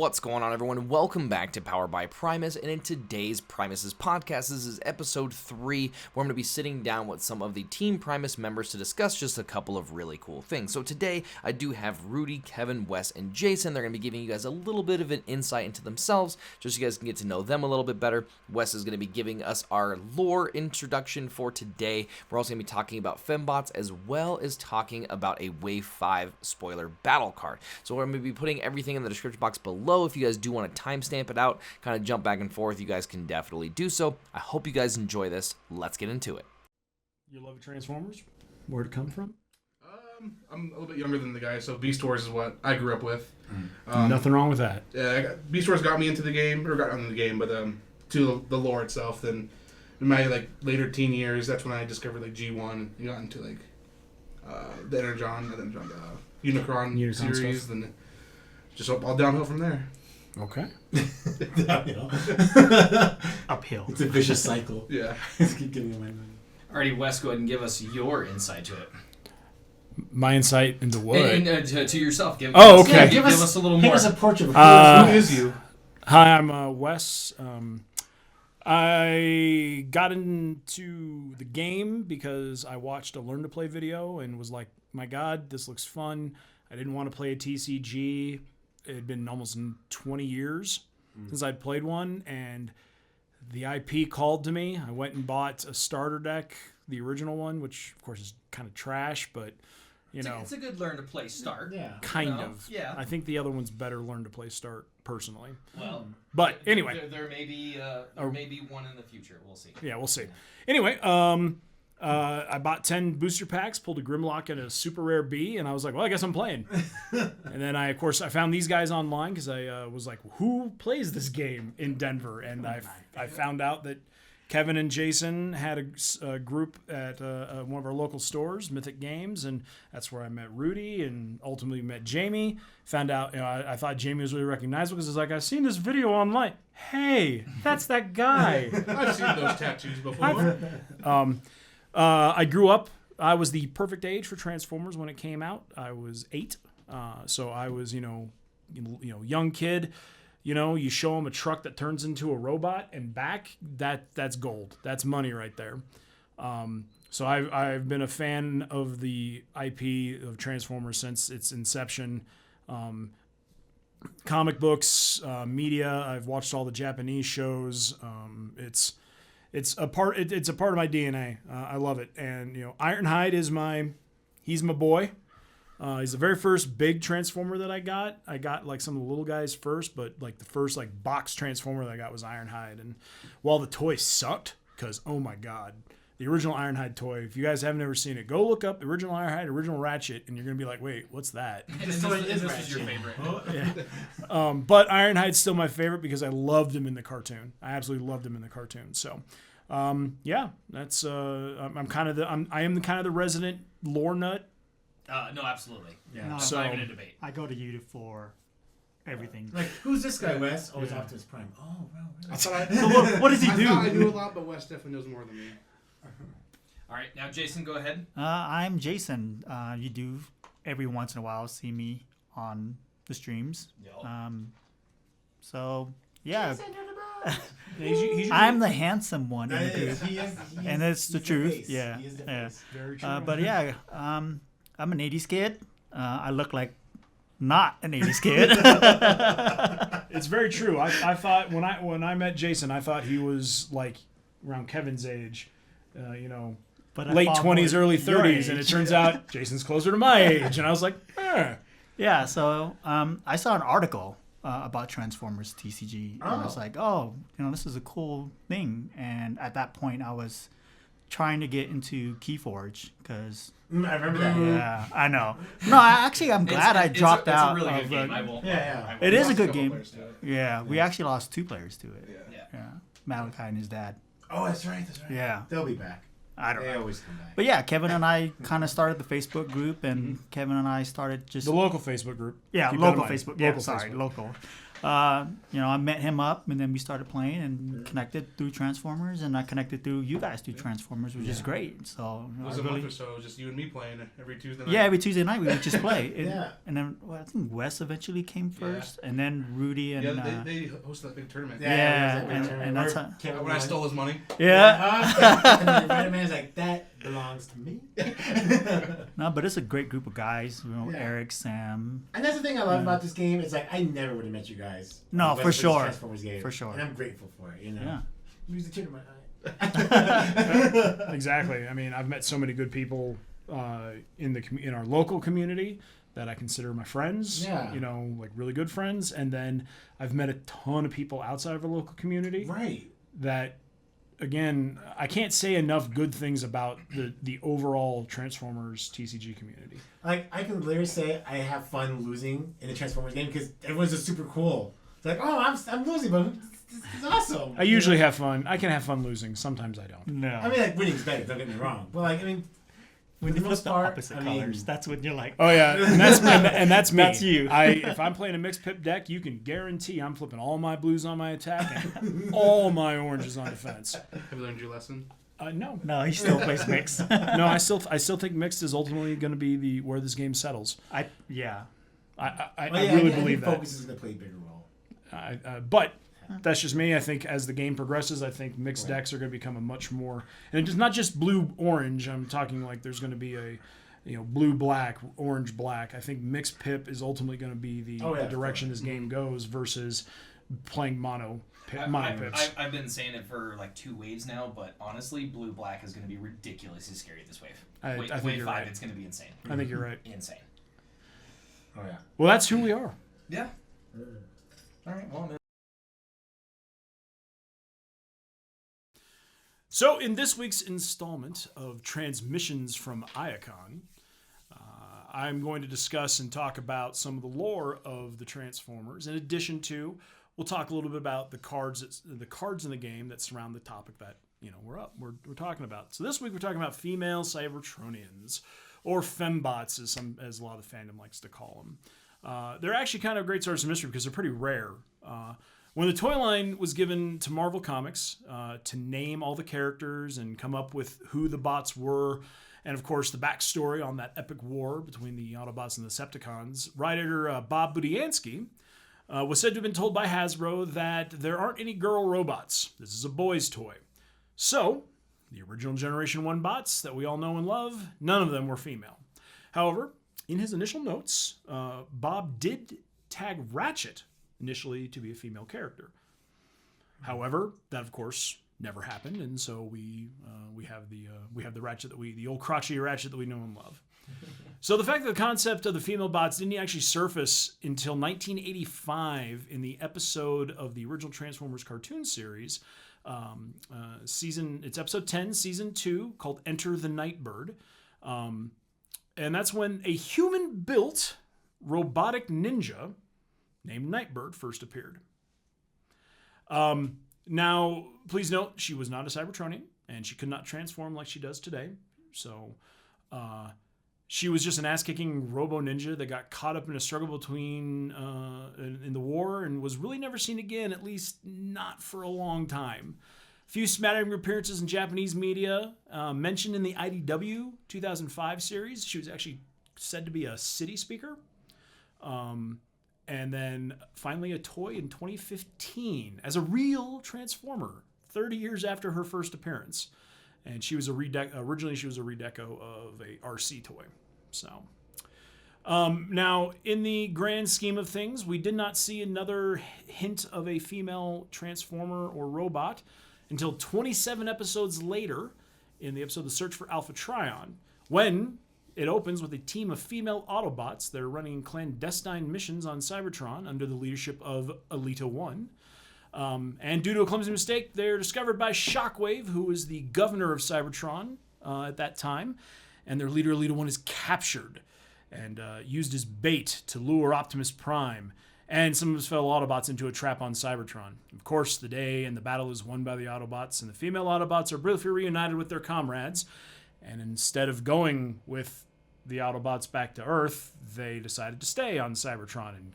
What's going on, everyone? Welcome back to Powered by Primus, and in today's Primus's podcast, this is episode 3, where I'm going to be sitting down with some of the Team Primus members to discuss just a couple of really cool things. So today, I do have Rudy, Kevin, Wes, and Jason. They're going to be giving you guys a little bit of an insight into themselves, just so you guys can get to know them a little bit better. Wes is going to be giving us our lore introduction for today. We're also going to be talking about Fembots, as well as talking about a Wave 5 spoiler battle card. So we're going to be putting everything in the description box below. If you guys do want to timestamp it out, kind of jump back and forth, you guys can definitely do so. I hope you guys enjoy this. Let's get into it. You love Transformers? Where'd it come from? I'm a little bit younger than the guy, so Beast Wars is what I grew up with. Nothing wrong with that. Yeah, Beast Wars got me into the game, or got into the game, but to the lore itself. Then in my later teen years, that's when I discovered G1 and got into the Energon, Unicron series, stuff. then just all downhill from there. Okay. Downhill. Uphill. It's a vicious cycle. Yeah. Just keep getting away. Alrighty, Wes, go ahead and give us your insight to it. My insight into what? And to yourself. Give okay. Yeah, give us a little more. Give us a portrait of Who is you? Hi, I'm Wes. I got into the game because I watched a Learn to Play video and was like, my God, this looks fun. I didn't want to play a TCG. It had been almost 20 years since I'd played one, and the IP called to me. I went and bought a starter deck, the original one, which of course is kind of trash, but it's a good learn to play start. Yeah. kind of. Yeah. I think the other one's better Learn to Play start personally. Well, but anyway, there may be one in the future. We'll see. Yeah, we'll see. Anyway, I bought 10 booster packs, pulled a Grimlock and a super rare B, and I was like, well, I guess I'm playing. And then I found these guys online because I was like, who plays this game in Denver? And I found out that Kevin and Jason had a group at one of our local stores, Mythic Games, and that's where I met Rudy and ultimately met Jamie. Found out, I thought Jamie was really recognizable because it's like, I've seen this video online. Hey, that's that guy. I've seen those tattoos before. I grew up. I was the perfect age for Transformers when it came out. I was 8, so I was young kid. You show them a truck that turns into a robot and back. That's gold. That's money right there. So I've been a fan of the IP of Transformers since its inception. Comic books, media. I've watched all the Japanese shows. It's a part of my DNA. I love it. And Ironhide he's my boy. He's the very first big Transformer that I got. I got some of the little guys first, but the first box Transformer that I got was Ironhide. And while the toy sucked, because oh my God, the original Ironhide toy, if you guys haven't ever seen it, go look up the original Ironhide, original Ratchet, and you're gonna be like, wait, what's that? This is your favorite. Yeah. But Ironhide's still my favorite because I loved him in the cartoon. I absolutely loved him in the cartoon. So, that's I am kind of the resident lore nut. No, absolutely. Yeah. No, it's not even a debate. I go to you for everything. Who's this guy, Wes? Oh, he's Optimus Prime. Oh, wow. Really? So what does he do? I thought I knew a lot, but Wes definitely knows more than me. All right, now Jason, go ahead. I'm Jason. You do every once in a while see me on the streams. Yep. So yeah. He's I'm the handsome one in the group, and that's the truth. Face. Yeah, He is the yeah. face. very true. But yeah, I'm an '80s kid. I look like not an '80s kid. It's very true. I thought when I met Jason, I thought he was around Kevin's age, But I late found 20s, out early your 30s, and it age. turns out Jason's closer to my age, and I was like, Yeah, so I saw an article about Transformers TCG, and I was like, this is a cool thing. And at that point, I was trying to get into Keyforge because I remember that. yeah, I know. No, I'm glad I dropped out. It's a really of, good game. I won't. Yeah. It is a Lost good couple game. players to it. Yeah, we actually lost 2 players to it. Yeah. Yeah, Malachi and his dad. Oh, that's right. Yeah, They'll be back. I don't They know. always come back. But yeah, Kevin and I kind of started the Facebook group, and Kevin and I started just the local Facebook group. yeah, Keep that in local mind. Facebook. Yeah, Local sorry, Facebook. local. I met him up, and then we started playing and connected through Transformers, and I connected through you guys through Transformers, which is great. So It was a month or so, just you and me playing every Tuesday night. yeah, every Tuesday night we would just play. Yeah. And then I think Wes eventually came first, and then Rudy and Yeah, they hosted that big tournament. Yeah, it was a and that's how, When I stole his money. yeah. And then the Spider-Man's like, that belongs to me. No, but it's a great group of guys. Yeah. Eric, Sam. And that's the thing I love about this game. It's like I never would have met you guys. No, Unless for it was a sure. Transformers game. For sure. And I'm grateful for it. Yeah. Use the tear in my eye. Exactly. I mean, I've met so many good people in our local community that I consider my friends. Yeah. Like really good friends. And then I've met a ton of people outside of our local community Right. that, again, I can't say enough good things about the overall Transformers TCG community. Like I can literally say I have fun losing in a Transformers game because everyone's just super cool. It's like, oh, I'm losing, but it's awesome. I usually have fun. I can have fun losing. Sometimes I don't. No. I mean, like winning's better. Don't get me wrong, but like, I mean, when for you the flip most the part, opposite I mean, colors, that's when you're like, Oh yeah, and that's me. That's you. If I'm playing a mixed pip deck, you can guarantee I'm flipping all my blues on my attack and all my oranges on defense. Have you learned your lesson? No, no, he still plays mix. no, I still think mixed is ultimately going to be where this game settles. Yeah. I well, yeah, really I believe think that. focus is going to play a bigger role. But that's just me. I think as the game progresses, I think mixed decks are going to become a much more, and it's not just blue orange. I'm talking like there's going to be a blue black, orange black. I think mixed pip is ultimately going to be the direction this game goes versus playing mono pips. I've been saying it for like 2 waves now, but honestly, blue black is going to be ridiculously scary this wave. I think wave you're 5, right. it's going to be insane. I think you're right. Insane. Oh yeah. Well, that's who we are. Yeah. All right. Well, So, in this week's installment of Transmissions from Iacon, I'm going to discuss and talk about some of the lore of the Transformers. In addition to, we'll talk a little bit about the cards in the game that surround the topic that we're talking about. So this week we're talking about female Cybertronians, or Fembots, as a lot of the fandom likes to call them. They're actually kind of a great source of mystery because they're pretty rare. When the toy line was given to Marvel Comics to name all the characters and come up with who the bots were, and of course the backstory on that epic war between the Autobots and the Decepticons, writer Bob Budiansky was said to have been told by Hasbro that there aren't any girl robots. This is a boys' toy. So, the original Generation 1 bots that we all know and love, none of them were female. However, in his initial notes, Bob did tag Ratchet initially to be a female character. However, that of course never happened, and so we have the Ratchet the old crotchety Ratchet that we know and love. So the fact that the concept of the female bots didn't actually surface until 1985 in the episode of the original Transformers cartoon series, it's episode 10, season 2, called Enter the Nightbird, and that's when a human-built robotic ninja named Nightbird first appeared. Now, please note, she was not a Cybertronian, and she could not transform like she does today. So, she was just an ass-kicking robo-ninja that got caught up in a struggle between in the war and was really never seen again, at least not for a long time. A few smattering appearances in Japanese media, mentioned in the IDW 2005 series. She was actually said to be a city speaker. And then finally a toy in 2015 as a real Transformer, 30 years after her first appearance. And she was originally she was a redeco of a RC toy. So now in the grand scheme of things, we did not see another hint of a female Transformer or robot until 27 episodes later in the episode The Search for Alpha Trion, when it opens with a team of female Autobots that are running clandestine missions on Cybertron under the leadership of Alita 1. And due to a clumsy mistake, they're discovered by Shockwave, who was the governor of Cybertron at that time. And their leader, Alita 1, is captured and used as bait to lure Optimus Prime and some of his fellow Autobots into a trap on Cybertron. Of course, the day and the battle is won by the Autobots, and the female Autobots are briefly reunited with their comrades. And instead of going with the Autobots back to Earth, they decided to stay on Cybertron and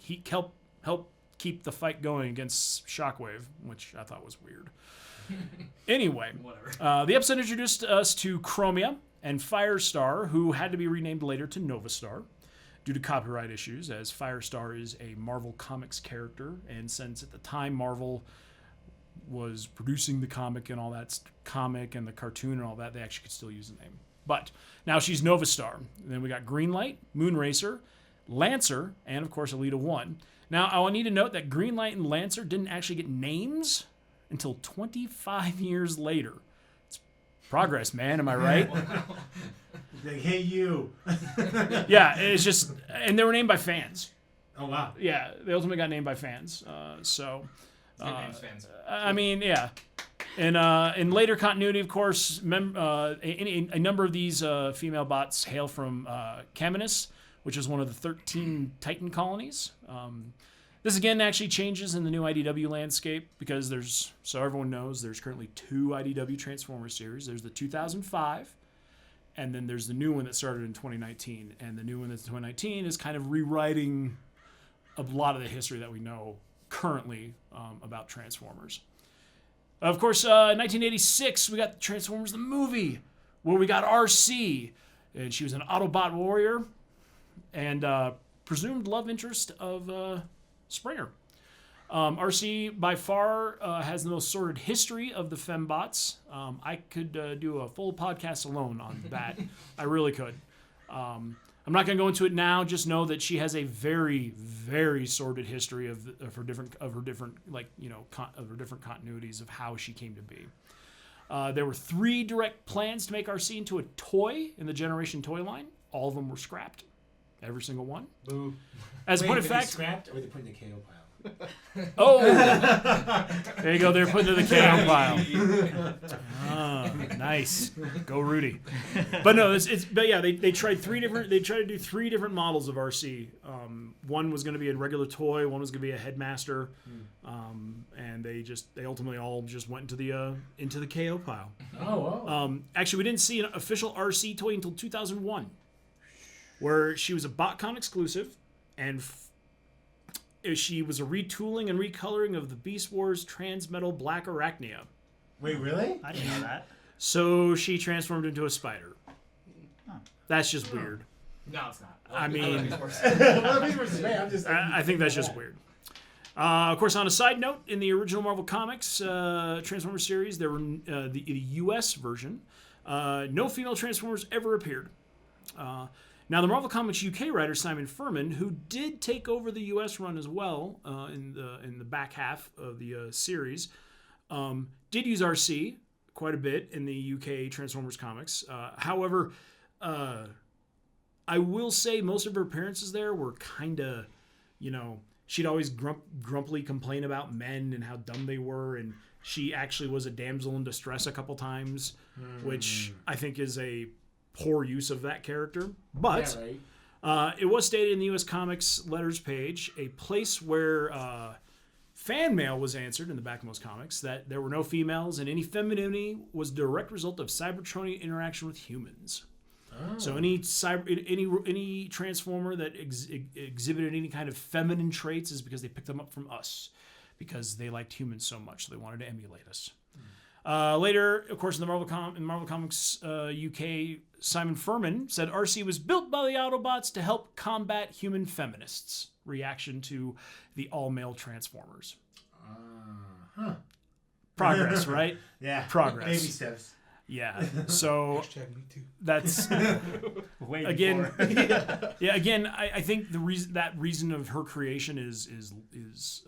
help keep the fight going against Shockwave, which I thought was weird. Anyway, Whatever. the episode introduced us to Chromia and Firestar, who had to be renamed later to Novastar due to copyright issues, as Firestar is a Marvel Comics character, and since at the time Marvel was producing the comic and all that comic and the cartoon and all that, they actually could still use the name. But now she's Novastar. And then we got Greenlight, Moonracer, Lancer, and of course Alita 1. Now I need to note that Greenlight and Lancer didn't actually get names until 25 years later. It's progress, man. Am I right? Like, hey, you. Yeah, it's just, and they were named by fans. Oh, wow. Yeah, they ultimately got named by fans. So, Good names, fans. I mean, yeah. And in later continuity, of course, a number of these female bots hail from Caminus, which is one of the 13 Titan colonies. This again actually changes in the new IDW landscape because so everyone knows, there's currently 2 IDW Transformers series. There's the 2005, and then there's the new one that started in 2019. And the new one that's 2019 is kind of rewriting a lot of the history that we know currently about Transformers. Of course, 1986, we got Transformers the movie, where we got RC, and she was an Autobot warrior and presumed love interest of Springer. RC by far has the most sordid history of the Fembots. I could do a full podcast alone on that. I really could. I'm not going to go into it now. Just know that she has a very, very sordid history of her different continuities of how she came to be. There were 3 direct plans to make RC into a toy in the Generation toy line. All of them were scrapped. Every single one. Boo. As a point of were they fact, scrapped or were they put in the KO pile? oh, there you go. They're put into the KO pile. Ah, nice. Go Rudy. But no, but yeah, they tried 3 different. They tried to do 3 different models of RC. One was going to be a regular toy. One was going to be a headmaster. And they ultimately all just went into the KO pile. Oh, wow. Actually, we didn't see an official RC toy until 2001, where she was a BotCon exclusive, and she was a retooling and recoloring of the Beast Wars Transmetal Black Arachnia. Wait, really? I didn't know that. So she transformed into a spider. Huh. That's just weird. No, it's not. I mean, I I think that's just weird. Of course, on a side note, in the original Marvel Comics Transformers series, there were the U.S. version. No female Transformers ever appeared. Now, the Marvel Comics UK writer Simon Furman, who did take over the U.S. run as well in the back half of the series, did use RC quite a bit in the UK Transformers comics. However, I will say most of her appearances there were kind of, she'd always grumpily complain about men and how dumb they were, and she actually was a damsel in distress a couple times, which I think is a poor use of that character. But it was stated in the U.S. Comics letters page, a place where fan mail was answered in the back of most comics, that there were no females, and any femininity was a direct result of Cybertronian interaction with humans. Oh. So any Transformer that exhibited any kind of feminine traits is because they picked them up from us, because they liked humans so much, so they wanted to emulate us. Later, of course, in Marvel Comics UK, Simon Furman said RC was built by the Autobots to help combat human feminists. Reaction to the all-male Transformers. Progress, right? Yeah. Progress. Baby steps. Yeah. So Me too. that's Way again. before. Yeah. Again, I think the reason of her creation is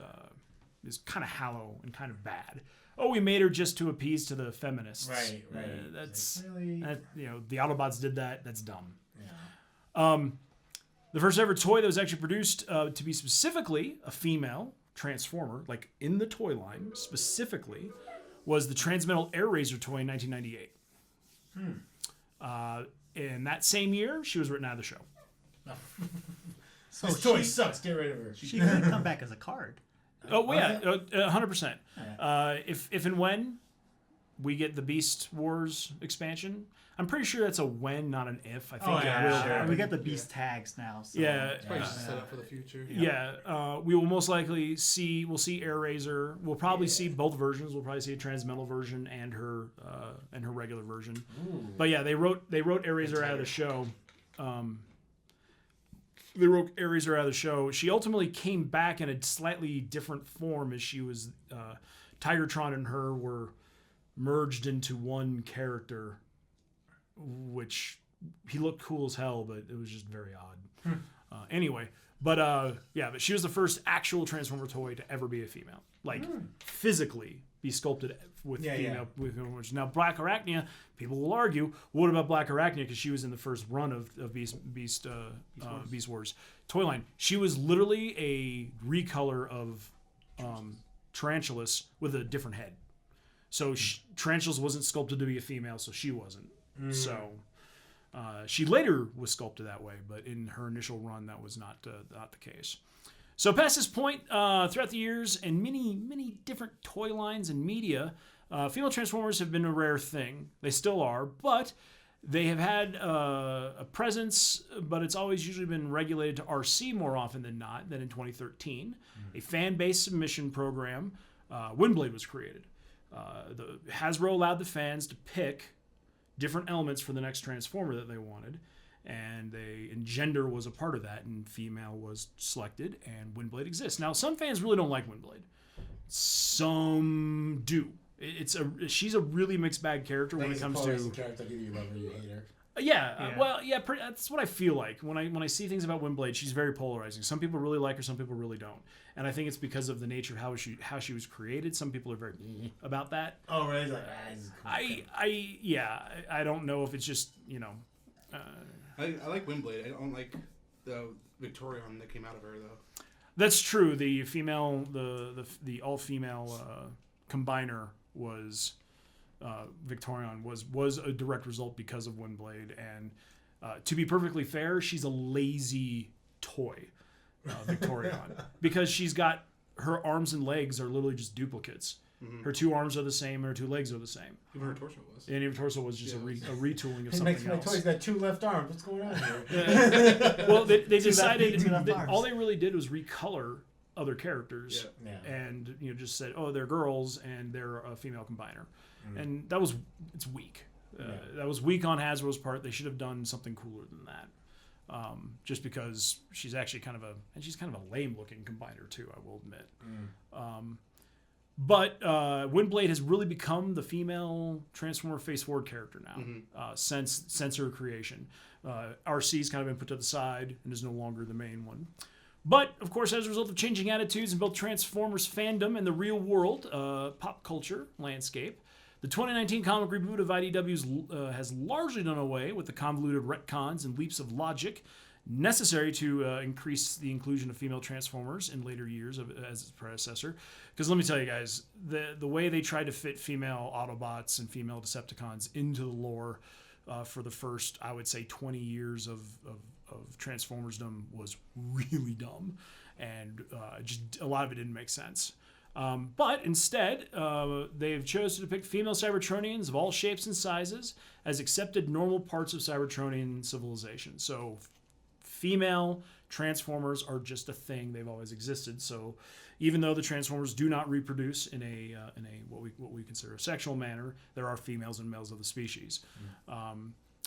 kind of hollow and kind of bad. Oh, we made her just to appease to the feminists. Right. That's like, really? the Autobots did that. That's dumb. Yeah. The first ever toy that was actually produced to be specifically a female Transformer, like in the toy line specifically, was the Transmetal Air Razor toy in 1998. In that same year, she was written out of the show. So this toy sucks. Get rid of her. She could come back as a card. Oh, well, yeah, 100%. If and when we get the Beast Wars expansion. I'm pretty sure that's a when, not an if. I think Oh, it yeah, will sure. happen. We got the beast tags now. So. Yeah. Probably just set up for the future. We will most likely see Air Razor. We'll probably see both versions. We'll probably see a Transmetal version and her regular version. Ooh. But yeah, they wrote Air Razor out of the show. They wrote Air Razor out of the show. She ultimately came back in a slightly different form as she was Tigertron and her were merged into one character, which he looked cool as hell, but it was just very odd. Anyway, but she was the first actual Transformer toy to ever be a female, like physically be sculpted with female. With now Black Arachnia, people will argue, what about Black Arachnia? Because she was in the first run of Beast Wars toy line. She was literally a recolor of Tarantulas with a different head. So Tarantulas wasn't sculpted to be a female, so she wasn't. So she later was sculpted that way, but in her initial run, that was not the case. So past this point, throughout the years and many different toy lines and media, female Transformers have been a rare thing. They still are, but they have had a presence, but it's always usually been regulated to RC more often than not. Then in 2013, a fan-based submission program, Windblade, was created. The Hasbro allowed the fans to pick different elements for the next Transformer that they wanted, and gender was a part of that, and female was selected, and Windblade exists. Now, some fans really don't like Windblade. Some do. She's a really mixed bag character when it comes to character. Either you love her or you hate her. That's what I feel like when I see things about Windblade. She's very polarizing. Some people really like her, some people really don't, and I think it's because of the nature of how she was created. Some people are very about that. Oh, really? Like, this is cool. I don't know if it's just I like Windblade. I don't like the Victorion that came out of her though. That's true. The female, the all female combiner was. Victorion was a direct result because of Windblade, and to be perfectly fair, she's a lazy toy, Victorion, because she's got her arms and legs are literally just duplicates. Mm-hmm. Her two arms are the same, and her two legs are the same. Even her torso was. And even her torso was just a retooling of He something makes my else. toys got two left arms. What's going on here? Well, they decided left arms. all they really did was recolor other characters, Yeah. and just said, oh, they're girls and they're a female combiner. And it's weak. That was weak on Hasbro's part. They should have done something cooler than that. Just because she's actually kind of a lame looking combiner too, I will admit. But Windblade has really become the female Transformer face forward character now, since her creation. RC's kind of been put to the side and is no longer the main one. But, of course, as a result of changing attitudes in both Transformers fandom and the real world pop culture landscape, the 2019 comic reboot of IDW has largely done away with the convoluted retcons and leaps of logic necessary to increase the inclusion of female Transformers in later years as its predecessor. Because let me tell you guys, the way they tried to fit female Autobots and female Decepticons into the lore for the first, I would say, 20 years of Transformersdom was really dumb, and just a lot of it didn't make sense. But instead, they've chosen to depict female Cybertronians of all shapes and sizes as accepted normal parts of Cybertronian civilization. So female Transformers are just a thing. They've always existed. So even though the Transformers do not reproduce in a what we consider a sexual manner, there are females and males of the species.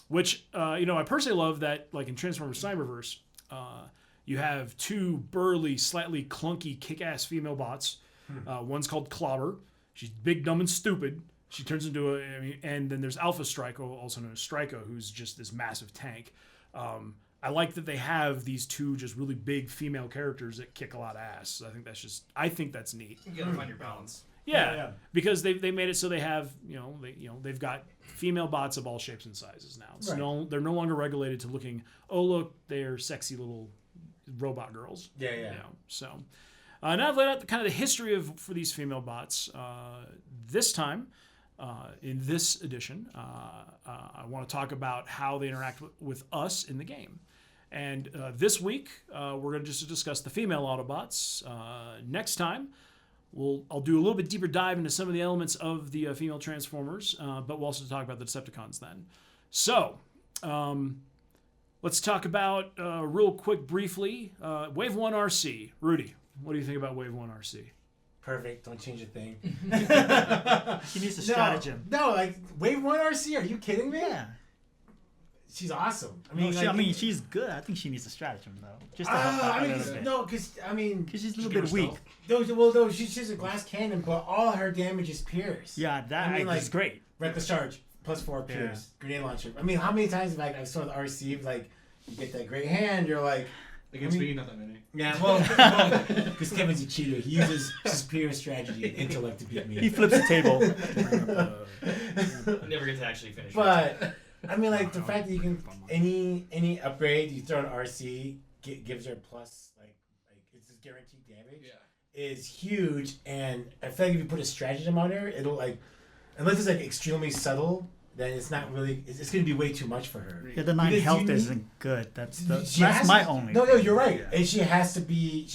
Which, I personally love that, like in Transformers Cyberverse, you have two burly, slightly clunky, kick-ass female bots. One's called Clobber. She's big, dumb, and stupid. She turns into and then there's Alpha Stryko, also known as Stryko, who's just this massive tank. I like that they have these two just really big female characters that kick a lot of ass. I think that's neat. You gotta find your balance. Yeah, because they made it so they have they've got female bots of all shapes and sizes now. So they're no longer regulated to looking. Oh look, they're sexy little robot girls. Yeah. So now I've laid out kind of the history for these female bots. This time, in this edition, I want to talk about how they interact with us in the game. And this week, we're going to just discuss the female Autobots. Next time, I'll do a little bit deeper dive into some of the elements of the female Transformers, but we'll also talk about the Decepticons then. So, let's talk about real quick, briefly, Wave 1 RC. Rudy, what do you think about Wave 1 RC? Perfect. Don't change a thing. She needs a stratagem. No, like Wave 1 RC. Are you kidding me? Yeah. She's awesome. She's good. I think she needs a stratagem though, just to help out a little bit. No, because she's a little bit weak. No, she's a glass cannon, but all her damage is pierce. Yeah, that is great. Reckless charge +4 pierce, grenade launcher. I mean, how many times I saw the RC like you get that great hand, you're like. Against me, not that many. Yeah, well, because Kevin's a cheater. He uses superior strategy and intellect to beat me. He flips the table. I never get to actually finish. But I mean, like the fact that you can any upgrade you throw an RC gives her plus like it's just guaranteed damage. Yeah. Is huge, and I feel like if you put a stratagem on her, it'll like unless it's like extremely subtle. Then it's not really. It's going to be way too much for her. Yeah, the 9 health isn't good. That's my only. No, you're right. Yeah. And she has to be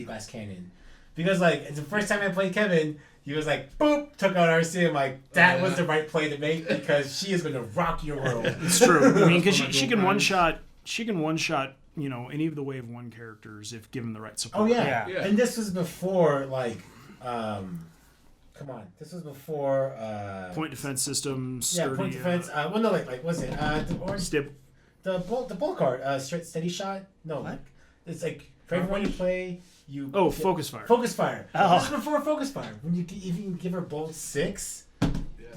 glass cannon, because like the first time I played Kevin, he was like, boop, took out RC. I'm like, that was the right play to make because she is going to rock your world. It's true. I mean, because she can one shot. She can one shot. You know, any of the Wave 1 characters if given the right support. Oh yeah. And this was before like. Come on, this was before point defense systems. Yeah, point defense. Well, no, like was it the orange? Stib. The bull card. Steady shot. No, what? It's like for everyone you play, you. Focus fire. Focus fire. Oh. This is before focus fire. When you even give her bolt 6,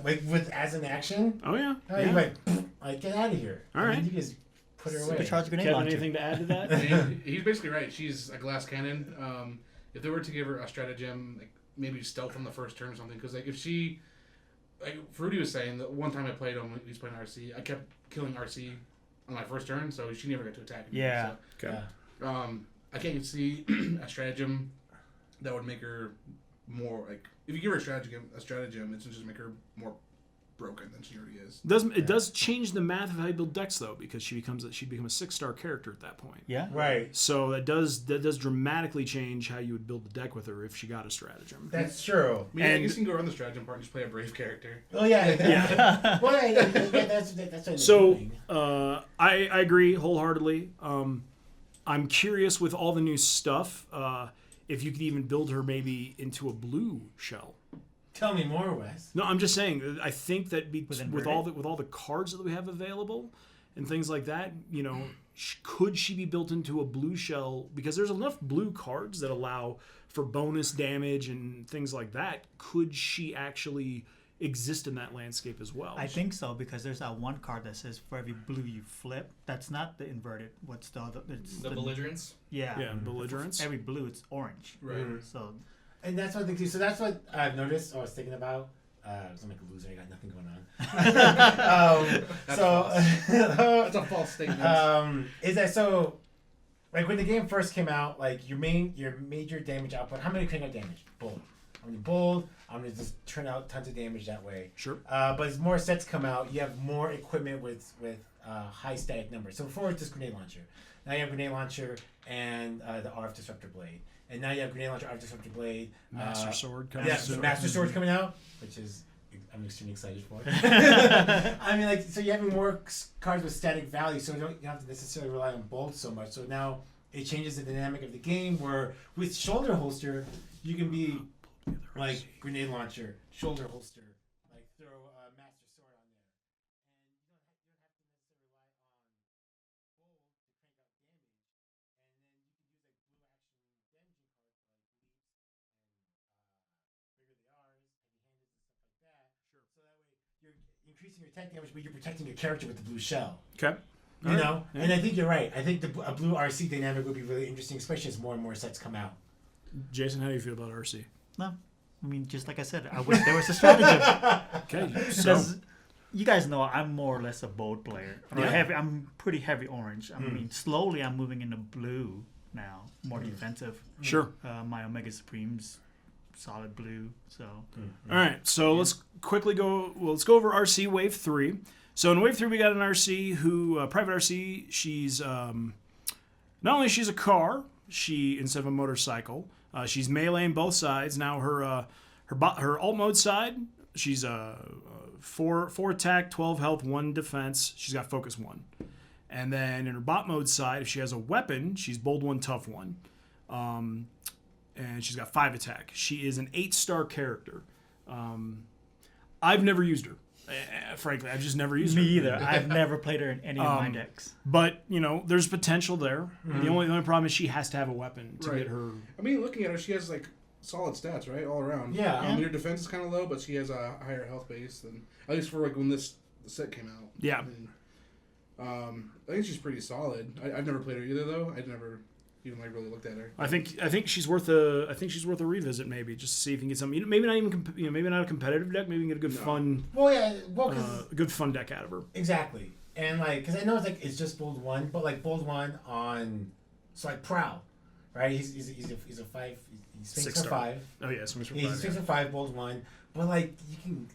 like with as an action. Oh yeah. You're like get out of here. All right. You just put her away. Supercharged grenade Kevin, launcher. anything to add to that? He's basically right. She's a glass cannon. If they were to give her a stratagem, like maybe stealth on the first turn or something, because like if she, like Fruity was saying, that one time I played him when he was playing RC, I kept killing RC on my first turn, so she never got to attack me. Yeah. So, Okay. I can't see a stratagem that would make her more like if you give her a stratagem, it's just make her more broken than she already is. It does change the math of how you build decks though, because she'd become a 6-star character at that point. Yeah. Right. So that does dramatically change how you would build the deck with her if she got a stratagem. That's true. I mean, I guess you can go around the stratagem part and just play a brave character. Oh yeah. Yeah. Well, yeah, that's what so I agree wholeheartedly. I'm curious with all the new stuff if you could even build her maybe into a blue shell. Tell me more, Wes. No, I'm just saying. I think that with all the cards that we have available and things like that, you know, could she be built into a blue shell? Because there's enough blue cards that allow for bonus damage and things like that. Could she actually exist in that landscape as well? I think so, because there's that one card that says for every blue you flip. That's not the inverted. What's the other? It's The belligerents? Yeah. Yeah, belligerents. Every blue, it's orange. Right. So. And that's what I think too. So that's what I've noticed. I was thinking about. I'm like a loser. I got nothing going on. That's a false statement. Is that so? Like when the game first came out, like your major damage output. How many crank out damage? Bold. I'm gonna bold. I'm gonna just turn out tons of damage that way. Sure. But as more sets come out, you have more equipment with high static numbers. So before it's just grenade launcher. Now you have grenade launcher and the RF disruptor blade. And now you have grenade launcher, RF disruptor blade, Master Sword coming out. out. Yeah, Master Sword's coming out, which is I'm extremely excited for. I mean, like, so you're having more cards with static value, so you don't have to necessarily rely on bolts so much. So now it changes the dynamic of the game, where with shoulder holster, you can be like grenade launcher, shoulder holster, like throw a Master Sword on there, and you don't have to necessarily rely on bolt to crank out damage, and then you can use like blue action damaging cards like leaps and bigger they are, heavy-handed and stuff like that. Sure. So that way you're increasing your attack damage, but you're protecting your character with the blue shell. Okay. You know, yeah. And I think you're right. I think a blue RC dynamic would be really interesting, especially as more and more sets come out. Jason, how do you feel about RC? No, I mean, just like I said, I wish there was a stratagem. Okay, so you guys know I'm more or less a bold player. Yeah. I'm pretty heavy orange. I mean, slowly I'm moving into blue now, more defensive. Sure. My Omega Supreme's solid blue. So. All right, so let's quickly go. Well, let's go over RC Wave 3. So in Wave 3, we got an RC who, private RC. She's not only she's a car. She instead of a motorcycle. She's meleeing both sides. Now her alt mode side, she's 4 attack, 12 health, 1 defense. She's got focus 1. And then in her bot mode side, if she has a weapon, she's bold 1, tough 1. And she's got 5 attack. She is an 8-star character. I've never used her. Frankly, I've just never used her. Me either. I've never played her in any of my decks. But, there's potential there. The only problem is she has to have a weapon to get her... I mean, looking at her, she has, like, solid stats, right? All around. Yeah. I mean, her defense is kind of low, but she has a higher health base than... At least for, like, when this set came out. Yeah. I think she's pretty solid. I've never played her either, though. I've never even, like, really looked at her. I think she's worth a revisit, maybe, just to see if you can get something. Maybe not even maybe not a competitive deck. Maybe you can get a good fun. Well, yeah. Well, cause a good fun deck out of her. exactly. And like, because I know it's just bold 1, but like bold 1 on, so like Prowl, right? He's a 5. He's swings for 6-star. 5. Oh yeah, swings for 5. He's 6 for 5, bold 1. But like you can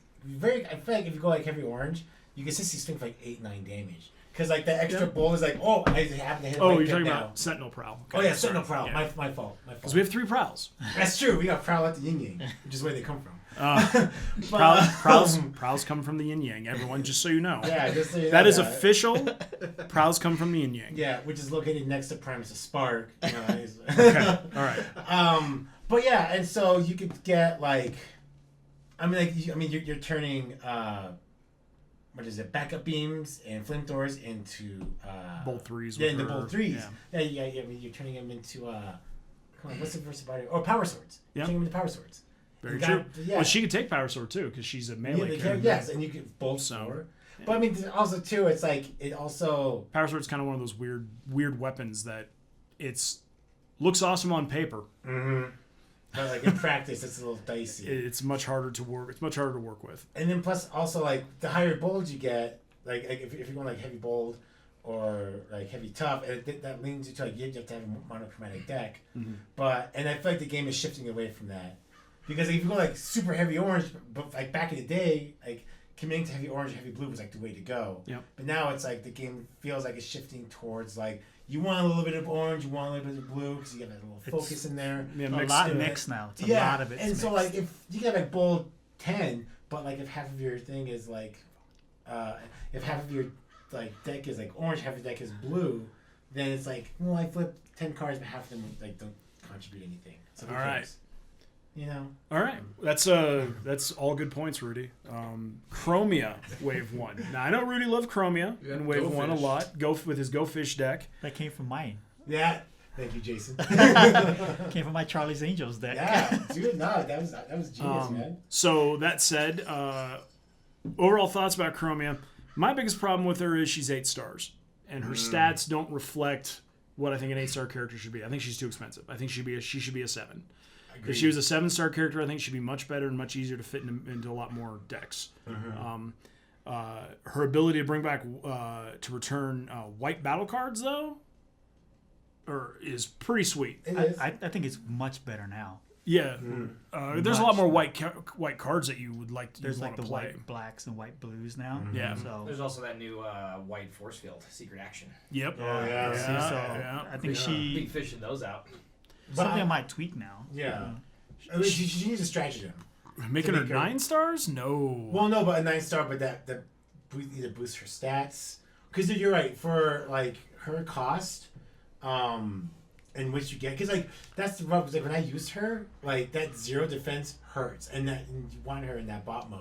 I feel like if you go like heavy orange, you can see swing for like 8-9 damage. Because like the extra bold is like, oh, I happen to hit. Oh, you're talking about Sentinel Prowl. Okay, Oh yeah, sorry. Sentinel Prowl. Yeah. My fault. Because we have 3 Prowls. That's true. We got Prowl at the Yin Yang, which is where they come from. Prowls come from the Yin Yang. Everyone, just so you know. Yeah, just so you know that is official. Prowls come from the Yin Yang. Yeah, which is located next to Primus Spark. Okay. All right. But yeah, and so you could get like, you're turning what is it? Backup beams and flamethrowers into bolt 3s. Yeah, into bolt 3s. Yeah. Yeah. I mean, you're turning them into come on, what's the first about it? Oh, power swords. Yeah. Turning them into power swords. Very You true. got- yeah. Well, she could take Power Sword too, because she's a melee character. Yes, and you could bolt So, sword. But I mean, also too, it's like it also. Power Sword's kind of one of those weird weapons that looks awesome on paper. Mm-hmm. But like in practice, it's a little dicey. It's much harder to work. It's much harder to work with. And then plus also like the higher bold you get, like if you're going like heavy bold or like heavy tough, that leans you to like you have to have a monochromatic deck. Mm-hmm. And I feel like the game is shifting away from that because like, if you go like super heavy orange, but like back in the day, like committing to heavy orange, heavy blue was like the way to go. Yep. But now it's like the game feels like it's shifting towards like you want a little bit of orange, you want a little bit of blue because you have a little focus in there. Yeah, A lot mixed now. It's a lot of it. And so like if you get like bold 10, but like if half of your thing is like, if half of your like deck is like orange, half of your deck is blue, then it's like, well, I flip 10 cards, but half of them like don't contribute anything. So who All right. cares? You know. All right, that's all good points, Rudy. Chromia, Wave 1. Now I know Rudy loved Chromia Yeah, in Wave Go 1 a Fish. lot. With his Go Fish deck. That came from mine. Yeah. Thank you, Jason. Came from my Charlie's Angels deck. Yeah, dude. No, that was genius, man. So that said, overall thoughts about Chromia. My biggest problem with her is she's 8 stars, and her stats don't reflect what I think an 8-star character should be. I think she's too expensive. I think she should be a 7. Agreed. If she was a 7-star character, I think she'd be much better and much easier to fit into a lot more decks. Her ability to bring back to return white battle cards though, is pretty sweet. It is. I think it's much better now. Yeah, there's a lot Much more white cards that you would like to There's like want to the play. white blacks and white blues now. Yeah. So There's also that new white force field secret action. Yep. Oh, yeah. see, Yeah, so yeah. I think Be fishing those out. something I might tweak now. Yeah. I mean, she needs a stratagem. Making her make her- 9 stars? No. Well, no, but a 9-star, but that either boosts her stats. Because you're right, for like her cost, and which you get, because like that's the rub. Because like when I used her, like that 0 defense hurts, and you want her in that bot mode.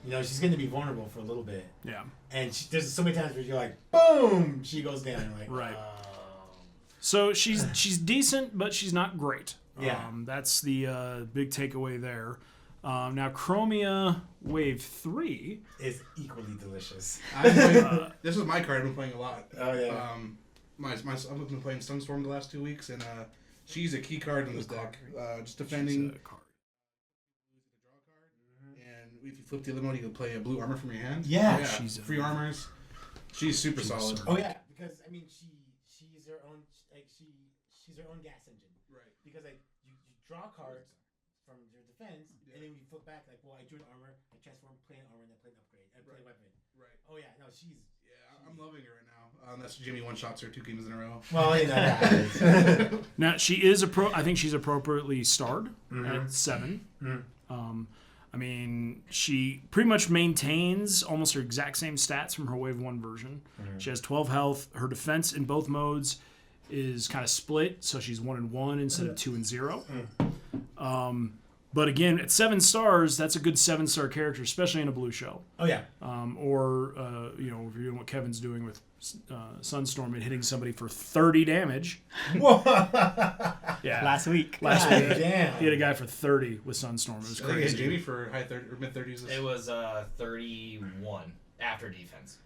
You know, she's going to be vulnerable for a little bit, Yeah. and there's so many times where you're like, boom, she goes down. You're like, Right. oh. So she's decent, but she's not great. Yeah. That's the big takeaway there. Now, Chromia Wave 3. Is equally delicious. This is my card I've been playing a lot. Oh yeah. I've been playing Sunstorm the last 2 weeks, and she's a key card in this deck. Just defending. She's a card. And if you flip the other mode, you can play a blue armor from your hand. Yeah. She's free armors. She's super solid. Oh yeah, because I mean she's her own she's her own gas engine. Right. Because like you draw cards from your defense, and then you flip back like, well, I drew an armor, I transform, play an armor, and then play an upgrade, and play a weapon. Right. Oh yeah, no, she's Yeah, I'm loving her right now. Unless Jimmy one-shots her 2 games in a row. Well, you know that. Now she is I think she's appropriately starred at 7. I mean, she pretty much maintains almost her exact same stats from her Wave 1 version. She has 12 health. Her defense in both modes is kind of split, so she's 1 and 1 instead of 2 and 0. But again, at 7 stars, that's a good 7-star character, especially in a blue shell. Oh yeah. Or if you're doing what Kevin's doing with Sunstorm and hitting somebody for 30 damage. Whoa. Yeah. Last week. Last week, Damn. he hit a guy for 30 with Sunstorm. It was I think crazy. Jamie for high 30 or mid 30s. It was 31 after defense.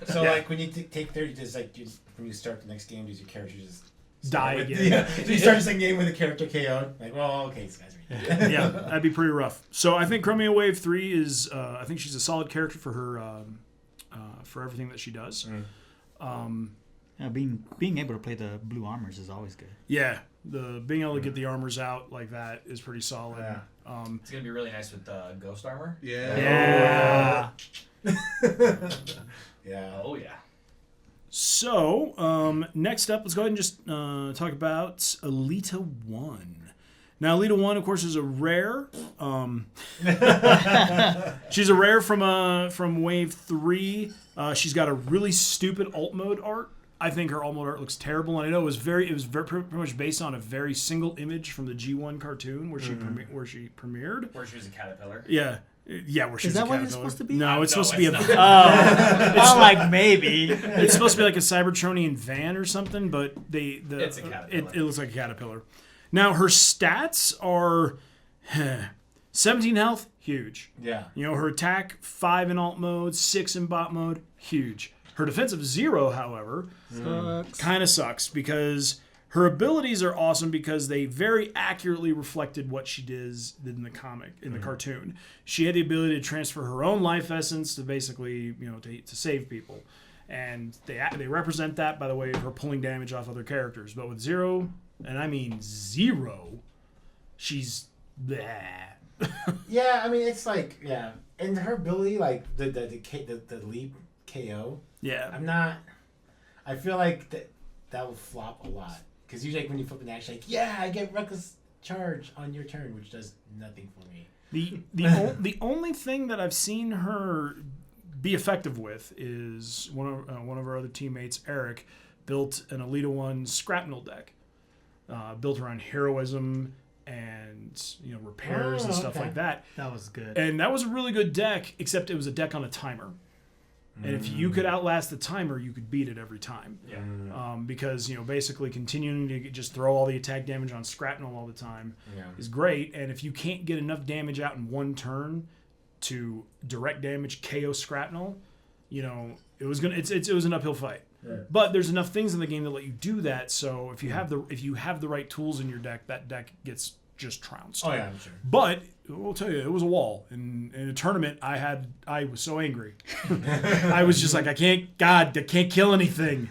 So like when you take 30, does when you start the next game, does your character just Die with- again. Yeah. So you start the second game with a character KO. Like, well, okay, this guy's right. Yeah, that'd be pretty rough. So I think Chromia Wave 3 is, I think she's a solid character for her, for everything that she does. Being able to play the blue armors is always good. Yeah, being able to get the armors out like that is pretty solid. Yeah. It's gonna be really nice with ghost armor. Yeah. Yeah. Yeah. Oh yeah. So, next up, let's go ahead and just talk about Alita 1. Now, Alita 1, of course, is a rare. She's a rare from Wave 3. She's got a really stupid alt mode art. I think her alt mode art looks terrible, and I know it was pretty much based on a very single image from the G1 cartoon where she premiered. Where she was a caterpillar. Yeah. Yeah, where she's Is that a what it's caterpillar. supposed to be? No, it's No, supposed to be a. it's Oh, I'm like maybe. It's supposed to be like a Cybertronian van or something, but It's a caterpillar. It looks like a caterpillar. Now her stats are 17 health, huge. Yeah. You know, her attack 5 in alt mode, 6 in bot mode, huge. Her defensive 0, however, kind of sucks because her abilities are awesome because they very accurately reflected what she did in the comic, in the cartoon. She had the ability to transfer her own life essence to basically, to save people. And they represent that by the way of her pulling damage off other characters. But with 0, and I mean 0, she's bleh. Yeah, I mean it's like and her ability like the leap KO. Yeah. I feel like that will flop a lot because usually when you flip an action, I get reckless charge on your turn, which does nothing for me. The only thing that I've seen her be effective with is one of our other teammates, Eric, built an Alita 1 Scrapnel deck, built around heroism and repairs and stuff like that. That was good. And that was a really good deck, except it was a deck on a timer. And if you could outlast the timer, you could beat it every time. Yeah. Because basically continuing to just throw all the attack damage on Scrapnel all the time is great. And if you can't get enough damage out in one turn to direct damage KO Scrapnel, it was an uphill fight. Right. But there's enough things in the game that let you do that. So if you have the right tools in your deck, that deck gets just trounced. Oh yeah, I'm sure. But I'll tell you, it was a wall. In a tournament, I was so angry. I was just like, I can't kill anything.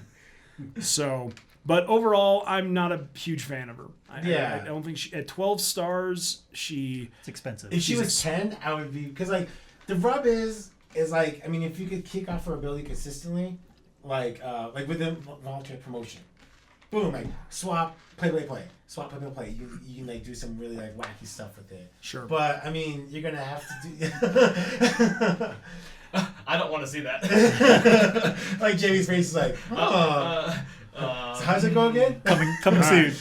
So, but overall, I'm not a huge fan of her. I don't think at 12 stars, It's expensive. If she was 10, I would be because like the rub is like I mean if you could kick off her ability consistently, like with the volunteer promotion, boom, like swap, play, swap, play. You can like do some really like wacky stuff with it. Sure. But I mean, you're gonna have to do. I don't want to see that. Like Jamie's face is like, oh. So how's it go again? Coming soon.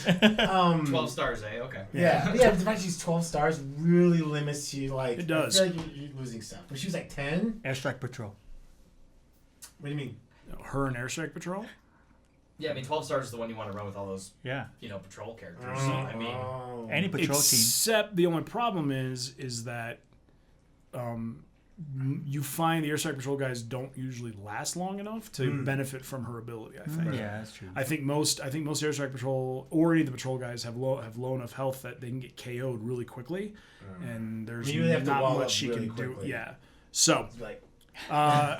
12 stars, eh? Okay. Yeah. The fact she's 12 stars really limits you. Like it does. I feel like you're losing stuff. But she was like 10. Airstrike Patrol. What do you mean? Her and Airstrike Patrol? Yeah, I mean 12 stars is the one you want to run with all those Yeah. patrol characters. So, I mean, Any patrol team. Except the only problem is that you find the Airstrike Patrol guys don't usually last long enough to benefit from her ability, I think. Yeah, that's true. I think most Airstrike Patrol or any of the patrol guys have low enough health that they can get KO'd really quickly, and there's You really have to not wall much up she really can do. quickly. Yeah. So, Like, all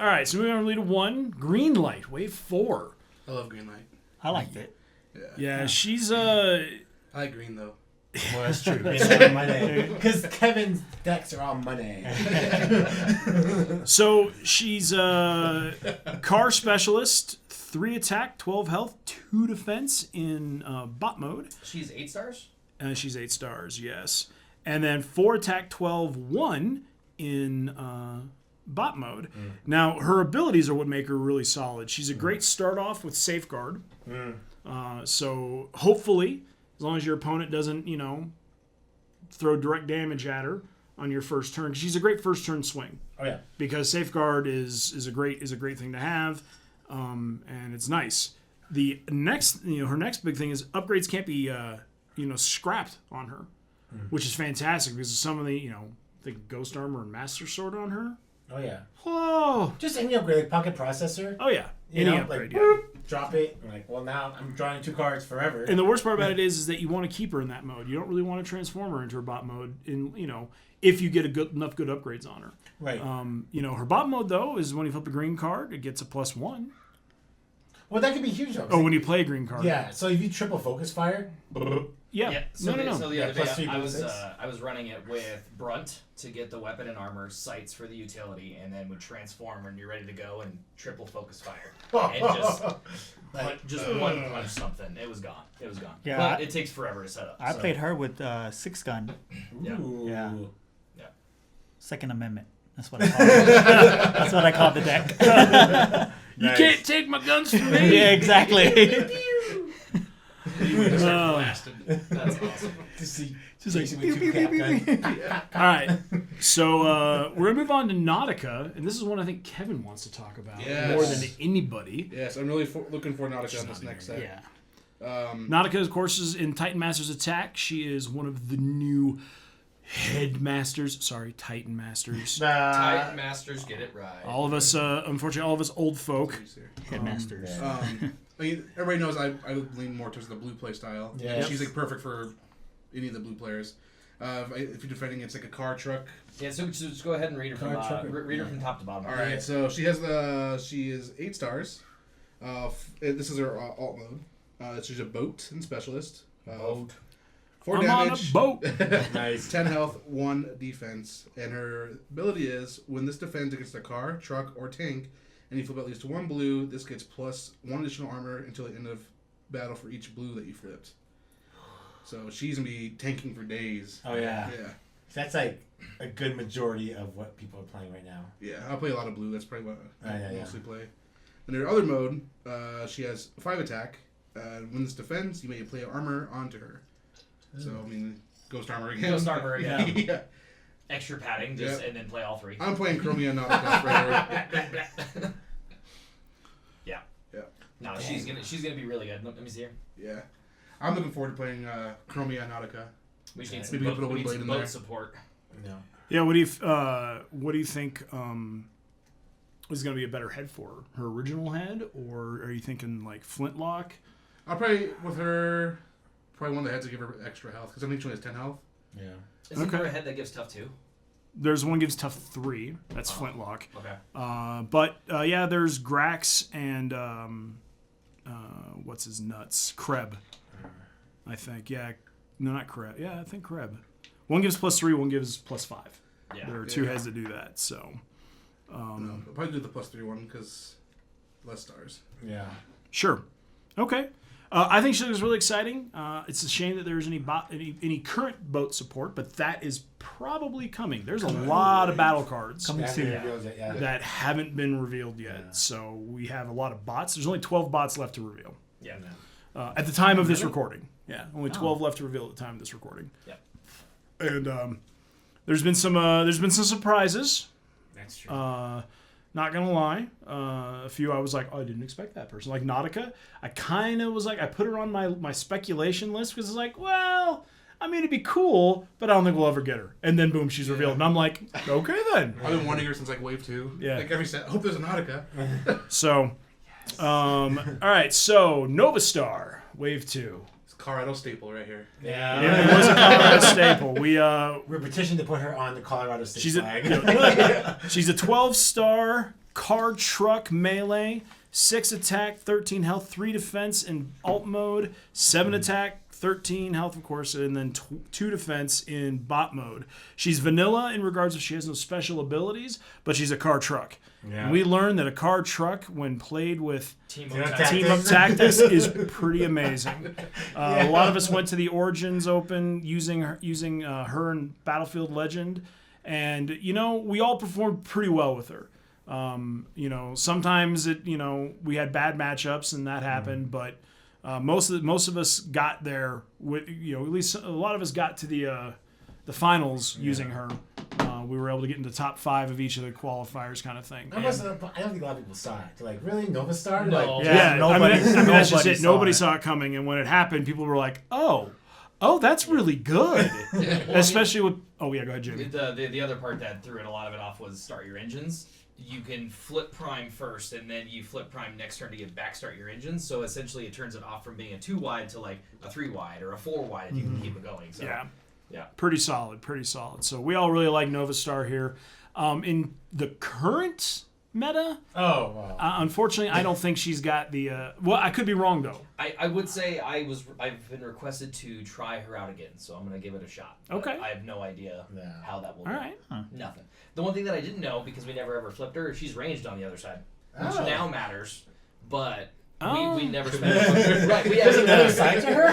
right. So moving on to Alita 1, Green Light, Wave 4. I love green light. I liked it. Yeah, she's I like green though. Well, that's true. because Kevin's decks are all money. So she's a car specialist, 3 attack, 12 health, 2 defense in bot mode. She's 8 stars? She's 8 stars, yes. And then 4 attack, 12, 1 in bot mode. Now, her abilities are what make her really solid. She's a great start off with Safeguard. So hopefully, as long as your opponent doesn't, throw direct damage at her on your first turn, 'cause she's a great first turn swing. Oh yeah. Because Safeguard is a great thing to have, and it's nice. The next, her next big thing is upgrades can't be scrapped on her, which is fantastic because some of the Ghost Armor and Master Sword on her. Oh yeah. Whoa! Just any upgrade, like Pocket Processor. Oh yeah, any upgrade. Like, boop, drop it. I'm like, well, now I'm drawing 2 cards forever. And the worst part about it is that you want to keep her in that mode. You don't really want to transform her into her bot mode. If you get enough good upgrades on her. Right. Her bot mode though is when you flip a green card, it gets a +1. Well, that could be huge though. Oh, when you play a green card. Yeah. So if you triple focus fire. Yeah. So No. So the Yeah, other plus day, 3, I was plus 6. I was running it with Brunt to get the weapon and armor sights for the utility, and then would transform when you're ready to go and triple focus fire, and just one punch something. It was gone. Yeah, but it takes forever to set up. I so. played her with 6 gun, Ooh. Yeah. Yeah. Second Amendment. That's what I call it. That's what I call the deck. You can't take my guns from me. Yeah, exactly. That's awesome. Just like pew, pew, pew, pew, pew. All right. So we're going to move on to Nautica, and this is one I think Kevin wants to talk about Yes. more than anybody. Yes, I'm really looking for Nautica on this next set. Yeah. Nautica, of course, is in Titan Masters Attack. She is one of the new Headmasters. Sorry, Titan Masters. Titan Masters, get it right. All of us, unfortunately, all of us old folk. Headmasters. I mean, everybody knows I lean more towards the blue play style. Yeah. She's like perfect for any of the blue players. If you're defending against like a car truck. Yeah, so just go ahead and read her from top to bottom. All right, so she is 8 stars. This is her alt mode. She's a boat and specialist. Boat. 4 I'm damage. on a boat. Nice. 10 health, 1 defense, and her ability is when this defends against a car, truck, or tank, and you flip at least 1 blue, this gets +1 additional armor until the end of battle for each blue that you flipped. So she's gonna be tanking for days. Oh yeah. Yeah. That's like a good majority of what people are playing right now. Yeah, I play a lot of blue. That's probably what I yeah. mostly play. In her other mode, she has 5 attack. When this defends, you may play armor onto her. So I mean, Ghost Armor again. Ghost Armor again. Yeah. Extra padding, and then play all 3. I'm playing Chromia, not Nautica. Yeah. Yeah. No, she's gonna be really good. Let me see her. Yeah. I'm looking forward to playing Chromia Nautica. We just need Maybe some put a boat, we need blade some in boat there. support. No. Yeah, what do you think is going to be a better head for her? Her original head, or are you thinking like Flintlock? I'll probably, with her, probably one of the heads to give her extra health, because I think she only has 10 health. Yeah. Isn't Okay. there a head that gives tough 2? There's one gives tough 3. That's Flintlock. Okay. But there's Grax and what's his nuts? Kreb, I think. Yeah, no, not Kreb. Yeah, I think Kreb. One gives +3, one gives +5. Yeah. There are 2 heads that do that. So I'll probably do the +3 one, because less stars. Yeah. sure, okay. I think she looks really exciting. It's a shame that there's any current boat support, but that is probably coming. There's a lot of battle cards Coming soon. that haven't been revealed yet. Yeah. So we have a lot of bots. There's only 12 bots left to reveal. Yeah. At the time of this recording. Yeah, only 12 left to reveal at the time of this recording. Yeah. And there's been some surprises. That's true. Not gonna lie, a few I was like, oh, I didn't expect that person. Like Nautica, I kind of was like, I put her on my speculation list because it's like, well, I mean, it'd be cool, but I don't think we'll ever get her. And then boom, she's revealed, and I'm like, okay then. I've been wanting her since like Wave 2. Yeah. Like every set. I hope there's a Nautica. So, all right, so Nova Star Wave 2. It's a Colorado staple right here. Yeah. Yeah, it was a Colorado staple. We're petitioning to put her on the Colorado State She's flag. she's a 12-star car truck melee, 6 attack, 13 health, 3 defense in alt mode, 7 attack, 13 health, of course, and then 2 defense in bot mode. She's vanilla in regards to she has no special abilities, but she's a car truck. Yeah. And we learned that a car truck, when played with Team Team up up tactics. Team Up Tactics, is pretty amazing. A lot of us went to the Origins Open using her in Battlefield Legend, and we all performed pretty well with her. Sometimes we had bad matchups and that happened, but most of us got there with at least a lot of us got to the finals using her. We were able to get into the top 5 of each of the qualifiers, kind of thing. I don't think a lot of people saw it. They're like, really? Nova Star? No. Like, Yeah, nobody- that's just nobody it. saw Nobody it. saw it coming, and when it happened, people were like, "Oh, that's really good." Especially with go ahead, Jimmy. The other part that threw a lot of it off was start your engines. You can flip prime first, and then you flip prime next turn to get back start your engines. So essentially, it turns it off from being a 2 wide to like a 3 wide or a 4 wide if you can keep it going. So. Yeah, pretty solid. So we all really like Nova Star here. In the current meta, oh, wow. unfortunately, I don't think she's got the. Well, I could be wrong though. I would say I've been requested to try her out again, so I'm gonna give it a shot. But Okay. I have no idea Yeah. how that will All go. right. Nothing. The one thing that I didn't know, because we never ever flipped her, she's ranged on the other side, which Oh. now matters. But Oh. we never spent. Right. We have another side to her?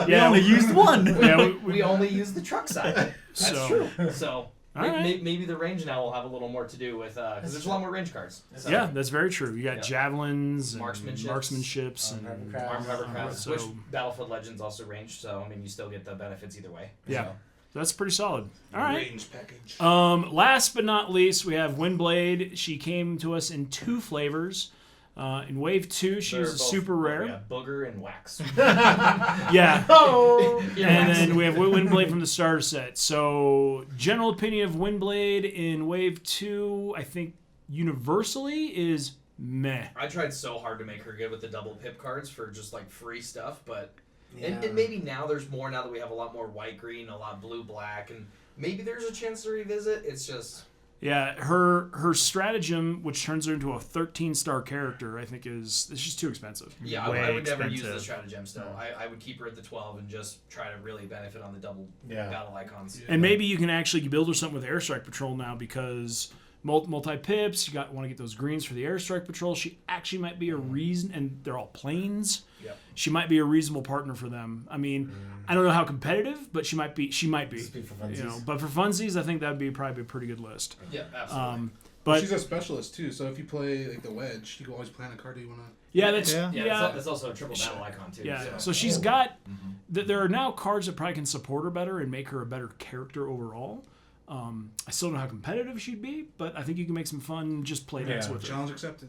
Yeah. We only used one. Yeah, We only use the truck side. That's So- true. So. All right. Maybe the range now will have a little more to do with because there's a lot more range cards. So. Yeah, that's very true. You got Yeah. javelins, and Marksmanships. marksmanships, and Armed hovercrafts, So- which Battlefield Legends also ranged, so I mean you still get the benefits either way. Yeah. So. that's pretty solid. All right. Range package. Last but not least, we have Windblade. She came to us in 2 flavors. In Wave 2, she They're was a both- super rare. Yeah, booger and wax. Yeah. Oh! And then we have Windblade from the starter set. So, general opinion of Windblade in Wave 2, I think universally is meh. I tried so hard to make her good with the double pip cards for just like free stuff, but Yeah. and maybe now there's more now that we have a lot more white green, a lot blue black, and maybe there's a chance to revisit. It's just Yeah, her stratagem, which turns her into a 13-star character, I think is just too expensive. yeah, Way I would never use expensive. the stratagem still. I would keep her at the 12 and just try to really benefit on the double Yeah. battle icons. And maybe you can actually build her something with Airstrike Patrol now because multi-pips, you want to get those greens for the Airstrike Patrol. She actually might be a reason, and they're all planes. Yep. She might be a reasonable partner for them. I mean, I don't know how competitive, but she might be. Just be for funsies. But for funsies, I think that would be probably a pretty good list. Yeah, absolutely. But She's a specialist too, so if you play like the wedge, you can always plan a card you want to. yeah, that's Yeah. yeah, that's also a triple battle icon too. Yeah, So, so she's got. There are now cards that probably can support her better and make her a better character overall. I still don't know how competitive she'd be, but I think you can make some fun just play decks Yeah. with her. Challenge accepted.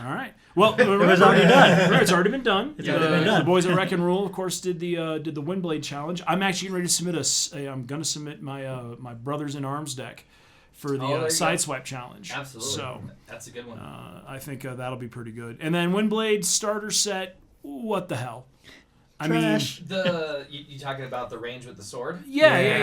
All right. Well, it was already done. It's already been done. It's already been done. The boys at Wreck and Rule, of course, did the Windblade challenge. I'm actually getting ready to submit I'm going to submit my my Brothers in Arms deck for the Oh, there you go. Sideswipe challenge. absolutely. So That's a good one. I think that'll be pretty good. And then Windblade starter set. What the hell? I Trash. You talking about the range with the sword? mean,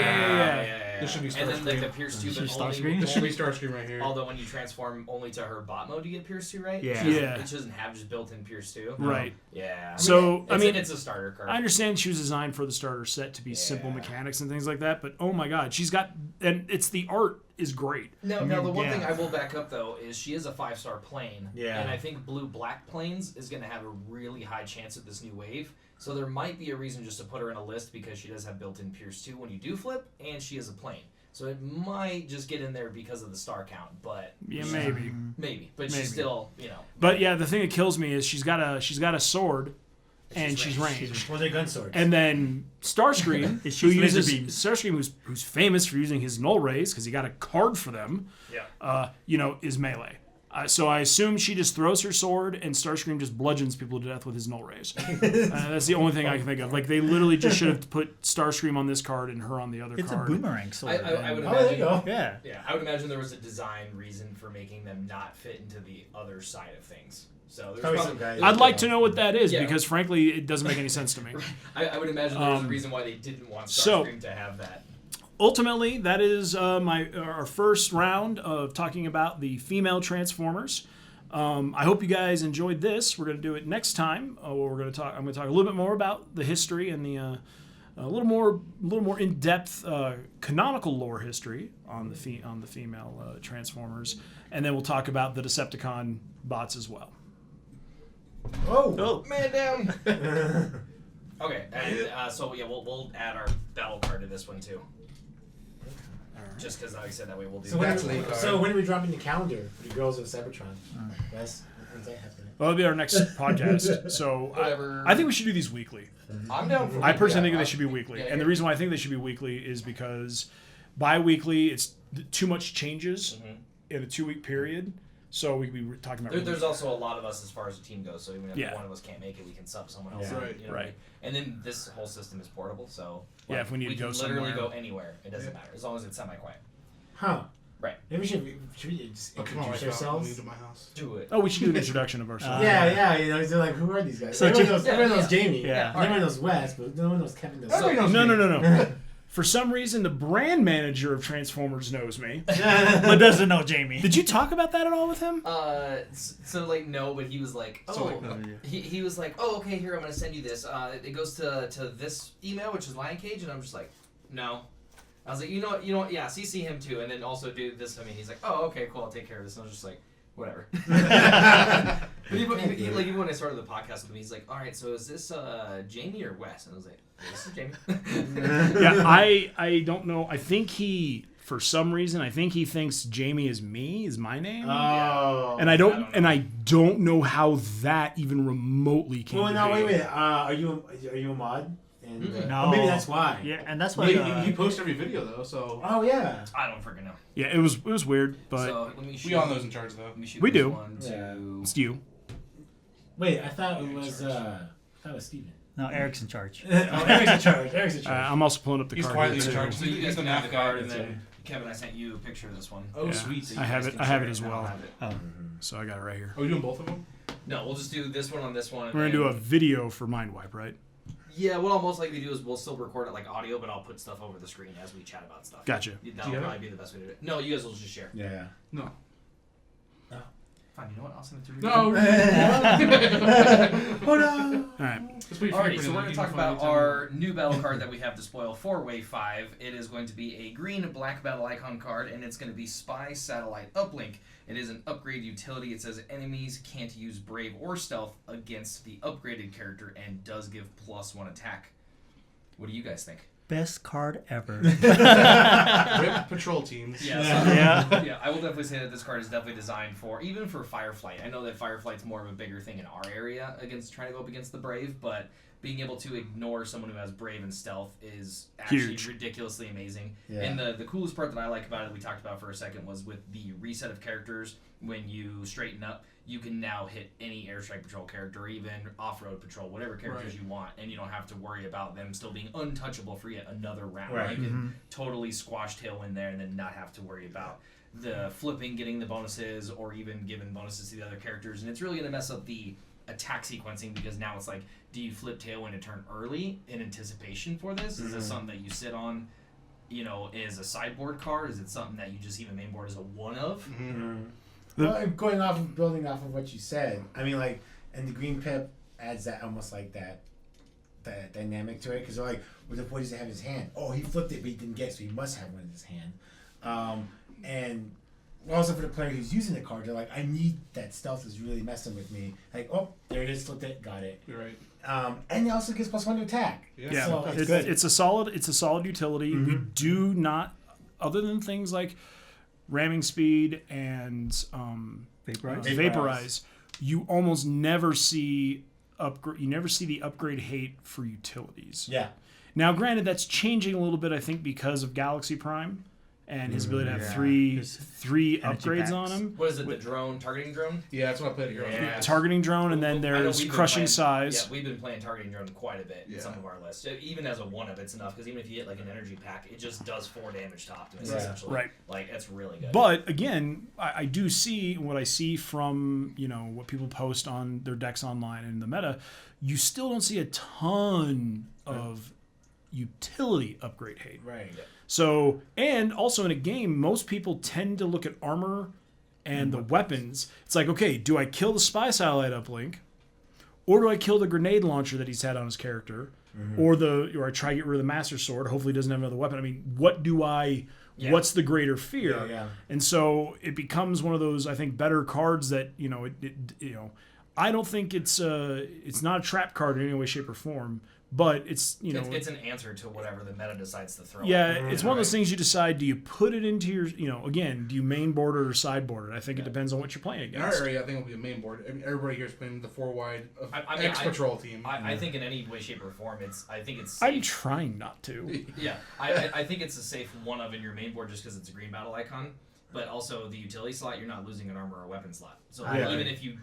yeah. This should be And then like Starscream. the Pierce 2, but She's only, Starscream? This should be Starscream right here. although when you transform only to her bot mode, you get Pierce 2, right? Yeah. Yeah. It doesn't have just built-in Pierce 2. Right. Yeah. So, I mean, it's a starter card. I understand she was designed for the starter set to be simple Yeah. mechanics and things like that, but oh my god, she's got, and it's the art is great. No, the one Yeah. thing I will back up though is she is a 5-star plane. Yeah. And I think blue-black planes is going to have a really high chance at this new wave. So there might be a reason just to put her in a list because she does have built-in Pierce 2 when you do flip, and she is a plane. So it might just get in there because of the star count, but Yeah, maybe. maybe. But Maybe. she's still, But yeah, the thing that kills me is she's got a sword, and she's ranged. Well, they're gun swords. And then Starscream, It who shoots laser uses beams. Starscream, who's famous for using his null rays because he got a card for them. Yeah. Is melee. So I assume she just throws her sword and Starscream just bludgeons people to death with his null rays. That's the only thing I can think of. Like they literally just should have put Starscream on this card and her on the other It's a card. boomerang sword. I would Oh, imagine. there you go. Yeah. Yeah, I would imagine there was a design reason for making them not fit into the other side of things. So there's Probably probably some guys- I'd like to know what that is Yeah. because frankly it doesn't make any sense to me. I would imagine there was a reason why they didn't want so- Starscream to have that. Ultimately, that is our first round of talking about the female Transformers. I hope you guys enjoyed this. We're going to do it next time. I'm going to talk a little bit more about the history and a little more in depth canonical lore history on the female Transformers, and then we'll talk about the Decepticon bots as well. Oh. Man down. Okay, and so yeah, we'll add our battle card to this one too. Just because, like I said, that way we'll do. So when are we dropping the calendar for the girls of Cybertron? Yes. When's that happening? Well, that'll be our next podcast. So I think we should do these weekly. I'm down for. I personally think they should be weekly, yeah, and the reason why I think they should be weekly is because bi-weekly it's too much changes in a 2-week period. So we could be talking about. There's also a lot of us as far as the team goes. So even if Yeah. one of us can't make it, we can sub someone else. Yeah. in, Right. you know what I mean? And then this whole system is portable, so Yeah, if we need to go can literally somewhere. go anywhere. It doesn't matter as long as it's semi-quiet. Huh. Right. Maybe we should just Come on, introduce I'll ourselves. leave to my house. Do it. Oh, we should do an introduction of ourselves. Yeah, you know, they're like, who are these guys? So Everyone knows Jamie. Yeah. Everyone knows Wes, but no one knows Kevin. Knows So- No. For some reason, the brand manager of Transformers knows me. But doesn't know Jamie. Did you talk about that at all with him? So like no, but he was like, he was like, oh okay, here I'm gonna send you this. It goes to this email, which is Lion Cage, and I'm just like, no. I was like, you know what, yeah, CC him too, and then also do this. I mean, he's like, oh okay, cool, I'll take care of this. And I was just like, whatever. But even when I started the podcast with him, he's like, all right, so is this Jamie or Wes? And I was like, this is Jamie. Yeah, I don't know. I think for some reason, I think he thinks Jamie is my name. Oh. And I don't know how that even remotely came Well, to no, be. wait. Are you a mod? And, No. oh, maybe that's why. Yeah, and that's why. You post every video though, so Oh yeah. I don't freaking know. Yeah, it was weird, but So let me shoot. we all know who's in charge though. Let me shoot We this do. one to- it's you. Wait, I thought it was Steven. No, Eric's in charge. Eric's in charge. Eric's in charge. I'm also pulling up the He's card quietly here, in too. charge. So you guys He's the can have the math guy, card, and that's then Kevin, I sent you a picture of this one. Oh Yeah. sweet. So you I have guys it- can I have share it as and I'll well. have it. Oh. So I got it right here. Are we doing both of them? No, we'll just do this one on this one. We're gonna do a video for Mindwipe, right? Yeah, what I'll most likely do is we'll still record it like audio, but I'll put stuff over the screen as we chat about stuff. Gotcha. That'll have probably be the best way to do it. No, you guys will just share. Yeah. No. Fine, you know what? I'll send it to you. No. Oh no. All right. Just wait for Alrighty, you so we're going to talk before about you tell our new battle card that we have to spoil for Wave 5. It is going to be a green black battle icon card, and it's going to be Spy Satellite Uplink. It is an upgrade utility. It says enemies can't use Brave or Stealth against the upgraded character and does give +1 attack. What do you guys think? Best card ever. Rip patrol teams. Yeah, I will definitely say that this card is definitely designed for, even for Fireflight. I know that Fireflight's more of a bigger thing in our area against trying to go up against the Brave, but being able to ignore someone who has Brave and Stealth is actually Huge. ridiculously amazing. Yeah. And the coolest part that I like about it, we talked about for a second, was with the reset of characters. When you straighten up, you can now hit any Airstrike Patrol character, or even Off-Road Patrol, whatever characters you want, and you don't have to worry about them still being untouchable for yet another round. Right. You can totally squash Tailwind there and then not have to worry about the flipping, getting the bonuses, or even giving bonuses to the other characters. And it's really going to mess up the attack sequencing, because now it's like, do you flip Tailwind and turn early in anticipation for this? Is this something that you sit on, as a sideboard card? Is it something that you just even mainboard as a one of? Well, building off of what you said, I mean, like, and the green pip adds that almost like that dynamic to it, because they're like, what does he have in his hand? Oh, he flipped it, but he didn't get it, so he must have one in his hand. And also for the player who's using the card, they're like, I need that stealth is really messing with me. Like, oh, there it is, flipped it, got it. You're right. And it also gives +1 to attack. Yeah, So it's good. it's a solid utility. We do not, other than things like ramming speed and vaporize, you almost never see upgrade. You never see the upgrade hate for utilities. Yeah. Now, granted, that's changing a little bit, I think, because of Galaxy Prime and his ability to have three energy upgrades packs. on him. What is it, the drone, targeting drone? Yeah, that's what I played here. Yeah. Targeting drone, and then I know there's we've been crushing playing- size. Yeah, we've been playing targeting drone quite a bit in Yeah. some of our lists. Even as a one-up, it's enough, because even if you get like an energy pack, it just does 4 damage to Optimus, Yeah. essentially. Right. Like, that's really good. But again, I do see what I see from what people post on their decks online and the meta. You still don't see a ton of utility upgrade hate. Right. So, and also in a game, most people tend to look at armor and the weapons. It's like, okay, do I kill the Spy Satellite uplink, or do I kill the grenade launcher that he's had on his character, or I try to get rid of the Master Sword. Hopefully, it doesn't have another weapon. I mean, what do I? Yeah. What's the greater fear? Yeah. And so it becomes one of those, I think, better cards that I don't think it's not a trap card in any way, shape, or form. But it's it's an answer to whatever the meta decides to throw. yeah, at. it's one of those things you decide. Do you put it into your again? Do you main board it or side board it? I think it depends on what you're playing In our against. area, I think it'll be a main board. I mean, everybody here is playing the 4-wide I mean, X-Patrol team. I think in any way, shape, or form, I think it's I'm safe. trying not to. Yeah, I think it's a safe one of in your main board just because it's a green battle icon. But also the utility slot, you're not losing an armor or weapon slot. So Yeah. even if you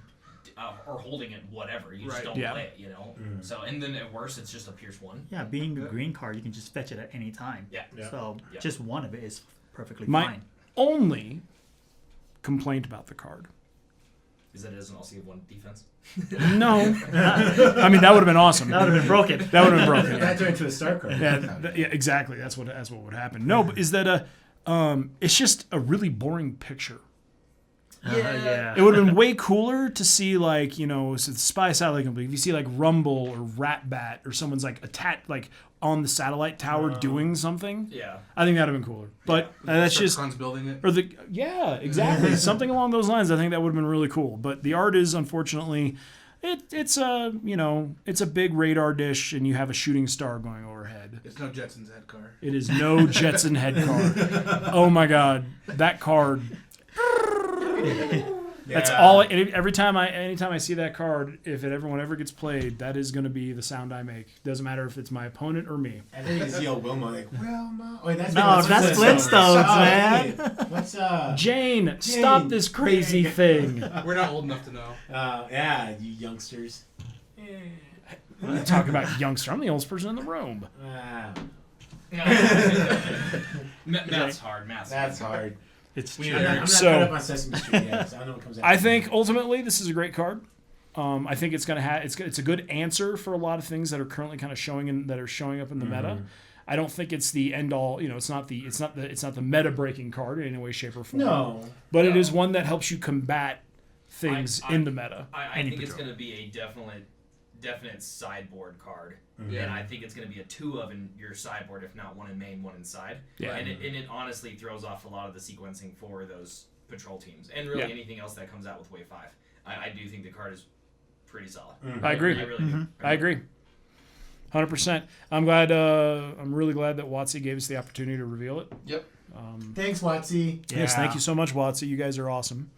are holding it, whatever, you just Right. don't Yeah. play it. So and then at worst, it's just a Pierce 1. Yeah, being a green card, you can just fetch it at any time. Yeah. So Yeah. just one of it is perfectly My fine. only complaint about the card. Is that it doesn't also give 1 defense? No, I mean that would have been awesome. That would have been broken. That would have been broken. That turned into a star card. Yeah, exactly. That's what would happen. No, but is that it's just a really boring picture. Yeah. It would have been way cooler to see so the spy satellite company. If you see like Rumble or Ratbat or someone's like on the satellite tower doing something, Yeah. I think that'd have been cooler. But that's just Cons building it. or exactly something along those lines. I think that would have been really cool. But the art is unfortunately, it's a big radar dish and you have a shooting star going overhead. It's no Jetsons head car. It is no Jetson head card. Oh my god, that card. That's all. Anytime I see that card, if it ever gets played, that is going to be the sound I make. Doesn't matter if it's my opponent or me. I think it's Yo Wilma, like Wilma. Wait, that's Flintstones, man. What's Jane, stop this crazy thing. We're not old enough to know. yeah, you youngsters. I'm not talking about youngster. I'm the oldest person in the room. Math's hard. That's hard. It's We true. are- I'm not So- caught up on Sesame Street yet, so I don't know what comes out. I think ultimately this is a great card. I think it's gonna have it's a good answer for a lot of things that are currently kind of showing up in the meta. I don't think it's the end all. It's not the meta breaking card in any way, shape, or form. No. But it is one that helps you combat things I- in the meta. I Any think it's patrol. going to be a definite sideboard card. Yeah. And I think it's going to be a 2 of in your sideboard, if not 1 in main, 1 inside. Yeah. And it honestly throws off a lot of the sequencing for those patrol teams. And really Yeah. anything else that comes out with Wave 5. I do think the card is pretty solid. I agree. I really do. I agree. 100%. I'm glad. I'm really glad that WotC gave us the opportunity to reveal it. Yep. Thanks, Watsy. Yes, Yeah. thank you so much, WotC. You guys are awesome.